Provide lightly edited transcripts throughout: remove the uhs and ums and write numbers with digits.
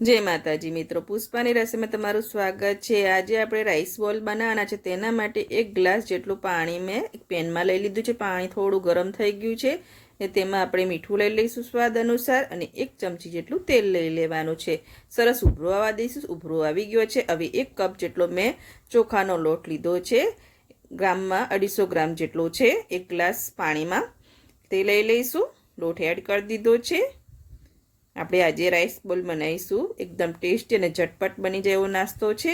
જય માતાજી મિત્રો, પુષ્પાની રસોઈમાં તમારું સ્વાગત છે। આજે આપણે રાઈસ બોલ બનાવવાના છે। તેના માટે 1 ગ્લાસ જેટલું પાણી મેં એક પેનમાં લઈ લીધું છે। પાણી થોડું ગરમ થઈ ગયું છે ને તેમાં આપણે મીઠું લઈ લઈશું સ્વાદ અનુસાર અને 1 ચમચી જેટલું તેલ લઈ લેવાનું છે। સરસ ઉભરો આવવા દઈશું। ઉભરો આવી ગયો છે। હવે 1 કપ જેટલો મેં ચોખાનો લોટ લીધો છે। ગ્રામમાં 250 ગ્રામ જેટલો છે। 1 ગ્લાસ પાણીમાં તે લઈ લઈશું। લોટ એડ કરી દીધો છે। આપણે આજે રાઈસ બોલ બનાવીશું। એકદમ ટેસ્ટી અને ઝટપટ બની જાય એવો નાસ્તો છે।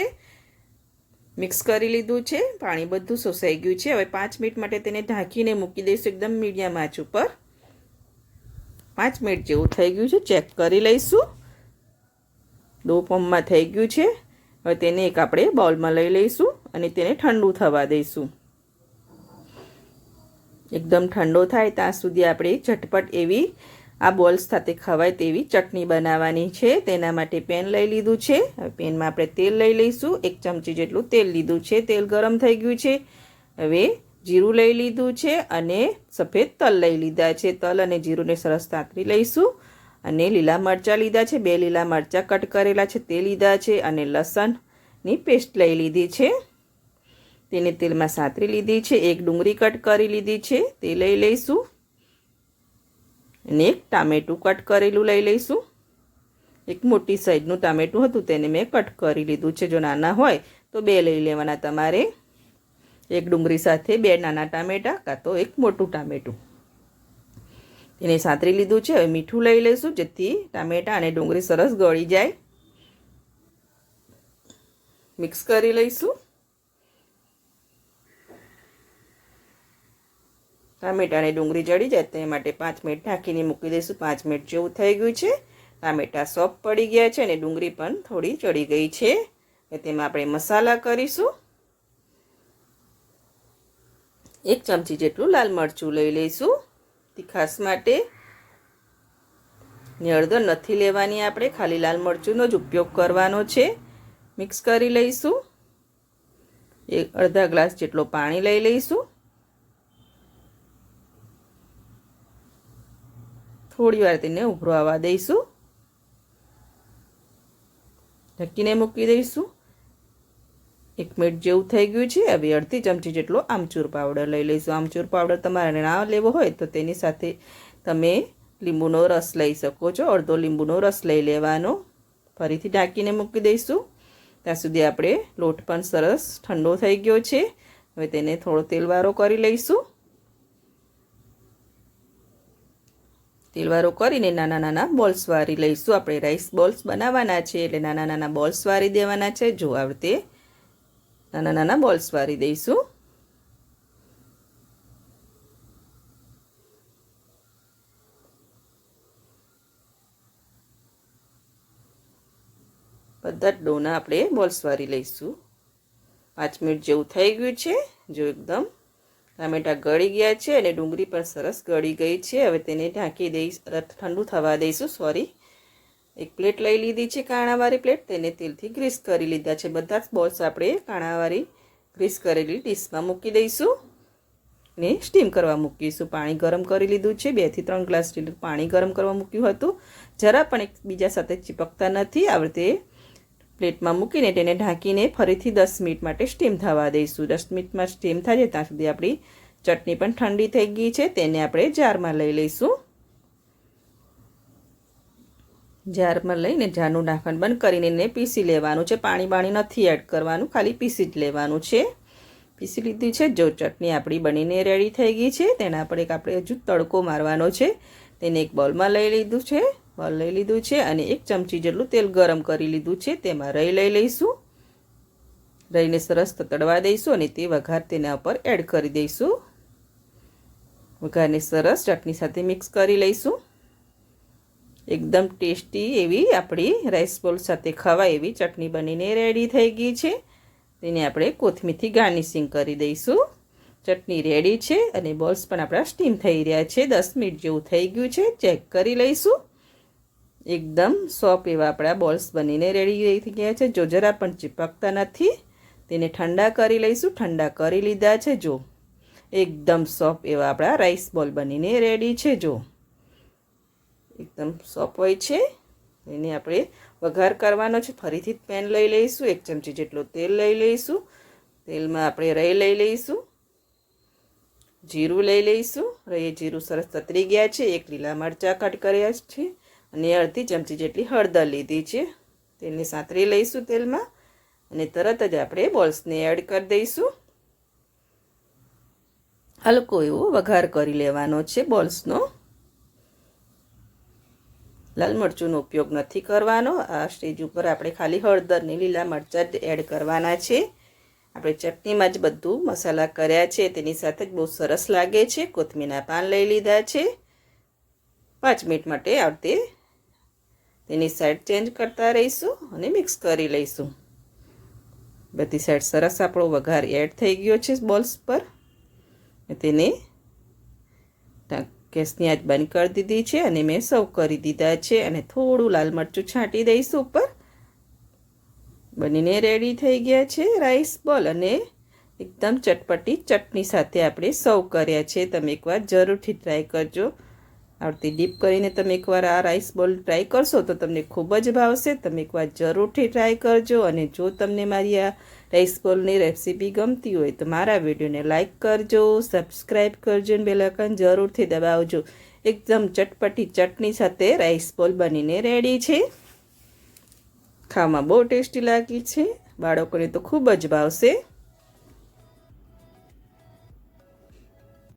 મિક્સ કરી લીધું છે। પાણી બધું શોષાઈ ગયું છે। હવે 5 મિનિટ માટે તેને ઢાંકીને મૂકી દઈશું એકદમ મીડિયમ આંચ ઉપર। 5 મિનિટ જેવું થઈ ગયું છે। ચેક કરી લઈશું। ડો ફોર્મમાં થઈ ગયું છે। હવે તેને એક આપણે બાઉલમાં લઈ લઈશું અને તેને ઠંડુ થવા દઈશું। એકદમ ઠંડો થાય ત્યાં સુધી આપણે ઝટપટ એવી આ બોલ્સ સાથે ખવાય તેવી ચટણી બનાવવાની છે। તેના માટે પેન લઈ લીધું છે। હવે પેનમાં આપણે તેલ લઈ લઈશું। 1 ચમચી જેટલું તેલ લીધું છે। તેલ ગરમ થઈ ગયું છે। હવે જીરું લઈ લીધું છે અને સફેદ તલ લઈ લીધા છે। તલ અને જીરુંને સરસ સાતરી લઈશું અને લીલા મરચાં લીધા છે। 2 લીલા મરચાં કટ કરેલા છે તે લીધા છે અને લસણની પેસ્ટ લઈ લીધી છે, તેને તેલમાં સાતરી લીધી છે। 1 ડુંગળી કટ કરી લીધી છે તે લઈ લઈશું અને 1 ટામેટું કટ કરેલું લઈ લઈશું। એક મોટી સાઈઝનું ટામેટું હતું તેને મેં કટ કરી લીધું છે। જો નાના હોય તો 2 લઈ લેવાના તમારે। 1 ડુંગળી સાથે 2 નાના ટામેટા કાં તો 1 મોટું ટામેટું તેને સાતરી લીધું છે। હવે મીઠું લઈ લઈશું જેથી ટામેટા અને ડુંગળી સરસ ગળી જાય। મિક્સ કરી લઈશું। ટામેટા અને ડુંગળી જળી જાય તે માટે 5 મિનિટ ઢાંકીને મૂકી દઈશું। 5 મિનિટ જેવું થઈ ગયું છે। ટામેટા સોફ્ટ પડી ગયા છે અને ડુંગળી પણ થોડી ચડી ગઈ છે। હવે તેમાં આપણે મસાલા કરીશું। 1 ચમચી જેટલું લાલ મરચું લઈ લઈશું તીખાસ માટે ને હળદર નથી લેવાની, આપણે ખાલી લાલ મરચુંનો જ ઉપયોગ કરવાનો છે। મિક્સ કરી લઈશું। 1/2 ગ્લાસ જેટલો પાણી લઈ લઈશું। થોડી વાર તેને ઉભરો આવવા દઈશું। ઢાંકીને મૂકી દઈશું। 1 મિનિટ જેવું થઈ ગયું છે। હવે 1/2 ચમચી જેટલો આમચૂર પાવડર લઈ લઈશું। આમચૂર પાવડર તમારે ના લેવો હોય તો તેની સાથે તમે લીંબુનો રસ લઈ શકો છો। અડધો લીંબુનો રસ લઈ લેવાનો। ફરીથી ઢાંકીને મૂકી દઈશું। ત્યાં સુધી આપણે લોટ પણ સરસ ઠંડો થઈ ગયો છે। હવે તેને થોડો તેલવાળો કરી લઈશું। તેલવાળો કરીને નાના નાના બોલ્સ વાળી લઈશું। આપણે રાઈસ બોલ્સ બનાવવાના છે એટલે નાના નાના બોલ્સ વાળી દેવાના છે। જો આ રીતે નાના નાના બોલ્સ વાળી દઈશું। બધા ડોના આપણે બોલ્સ વાળી લઈશું। 5 મિનિટ જેવું થઈ ગયું છે। જો એકદમ ટામેટા ગળી ગયા છે અને ડુંગળી પણ સરસ ગળી ગઈ છે। હવે તેને ઢાંકી દઈશ, ઠંડુ થવા દઈશું। એક પ્લેટ લઈ લીધી છે કાણાવાળી પ્લેટ, તેને તેલથી ગ્રીસ કરી લીધા છે। બધા જ બોલ્સ આપણે કાણાવાળી ગ્રીસ કરેલી ડીશમાં મૂકી દઈશું ને સ્ટીમ કરવા મૂકીશું। પાણી ગરમ કરી લીધું છે। 2 થી 3 ગ્લાસ જેટલું પાણી ગરમ કરવા મૂક્યું હતું। જરા પણ એકબીજા સાથે ચીપકતા નથી। આ રીતે પ્લેટમાં મૂકીને તેને ઢાંકીને ફરીથી 10 મિનિટ માટે સ્ટીમ થવા દઈશું। 10 મિનિટમાં સ્ટીમ થાય ત્યાં સુધી આપણી ચટણી પણ ઠંડી થઈ ગઈ છે। તેને આપણે જારમાં લઈ લઈશું। જારમાં લઈને જારનું ઢાંકણ બંધ કરીને એને પીસી લેવાનું છે। પાણી નથી એડ કરવાનું, ખાલી પીસી જ લેવાનું છે। પીસી લીધી છે। જો ચટણી આપણી બનીને રેડી થઈ ગઈ છે તેના પર એક આપણે હજુ તડકો મારવાનો છે। તેને એક બાઉલમાં લઈ લીધું છે અને 1 ચમચી જેટલું તેલ ગરમ કરી લીધું છે। તેમાં રાઈ લઈ લઈશું। રાઈને સરસ તતડવા દઈશું અને તે વઘાર તેના ઉપર એડ કરી દઈશું। વઘારને સરસ ચટણી સાથે મિક્સ કરી લઈશું। એકદમ ટેસ્ટી એવી આપણી રાઈસ બોલ સાથે ખવાય એવી ચટણી બનીને રેડી થઈ ગઈ છે। તેને આપણે કોથમીરથી ગાર્નિશિંગ કરી દઈશું। ચટણી રેડી છે અને બોલ્સ પણ આપણા સ્ટીમ થઈ રહ્યા છે। 10 મિનિટ જેવું થઈ ગયું છે। ચેક કરી લઈશું। એકદમ સોફ્ટ એવા આપણા બોલ્સ બનીને રેડી થઈ ગયા છે। જો જરા પણ ચીપકતા નથી। તેને ઠંડા કરી લઈશું। ઠંડા કરી લીધા છે। જો એકદમ સોફ્ટ એવા આપણા રાઈસ બોલ બનીને રેડી છે। જો એકદમ સોફ્ટ હોય છે। એને આપણે વઘાર કરવાનો છે. ફરીથી પેન લઈ લઈશું, 1 ચમચી જેટલું તેલ લઈ લઈશું. તેલમાં આપણે રાઈ લઈ લઈશું, જીરું લઈ લઈશું. રાઈ જીરું સરસ તતરી ગયા છે. 1 લીલા મરચાં કટ કર્યા છે અને અડધી ચમચી જેટલી હળદર લીધી છે. તેને સાંતળી લઈશું તેલમાં અને તરત જ આપણે બોલ્સને એડ કરી દઈશું. હલકો એવો વઘાર કરી લેવાનો છે બોલ્સનો. લાલ મરચુંનો ઉપયોગ નથી કરવાનો. આ સ્ટેજ ઉપર આપણે ખાલી હળદર ને લીલા મરચાં જ એડ કરવાના છે. આપણે ચટણીમાં જ બધું મસાલા કર્યા છે, તેની સાથે જ બહુ સરસ લાગે છે. કોથમીરના પાન લઈ લીધા છે. 5 મિનિટ માટે આવતે તેની સાઈડ ચેન્જ કરતા રહીશું અને મિક્સ કરી લઈશું. બધી સાઈડ સરસ આપણો વઘાર એડ થઈ ગયો છે બોલ્સ પર. તેને ગેસની આંચ બંધ કરી દીધી છે અને મેં સર્વ કરી દીધા છે. અને થોડું લાલ મરચું છાંટી દઈશું ઉપર. બનીને રેડી થઈ ગયા છે રાઈસ બોલ અને એકદમ ચટપટી ચટણી સાથે આપણે સર્વ કર્યા છે. તમે એકવાર જરૂરથી ટ્રાય કરજો. આવતી ડીપ કરીને તમે એકવાર આ રાઈસ બોલ ટ્રાય કરશો તો તમને ખૂબ જ ભાવશે. તમે એકવાર જરૂરથી ટ્રાય કરજો. અને જો તમને મારી આ રાઈસ બોલની રેસીપી ગમતી હોય તો મારા વિડીયોને લાઈક કરજો, સબસ્ક્રાઈબ કરજો અને બેલ આઇકન જરૂરથી દબાવજો. એકદમ ચટપટી ચટણી સાથે રાઈસ બોલ બનીને રેડી છે. ખાવામાં બહુ ટેસ્ટી લાગી છે. બાળકોને તો ખૂબ જ ભાવશે.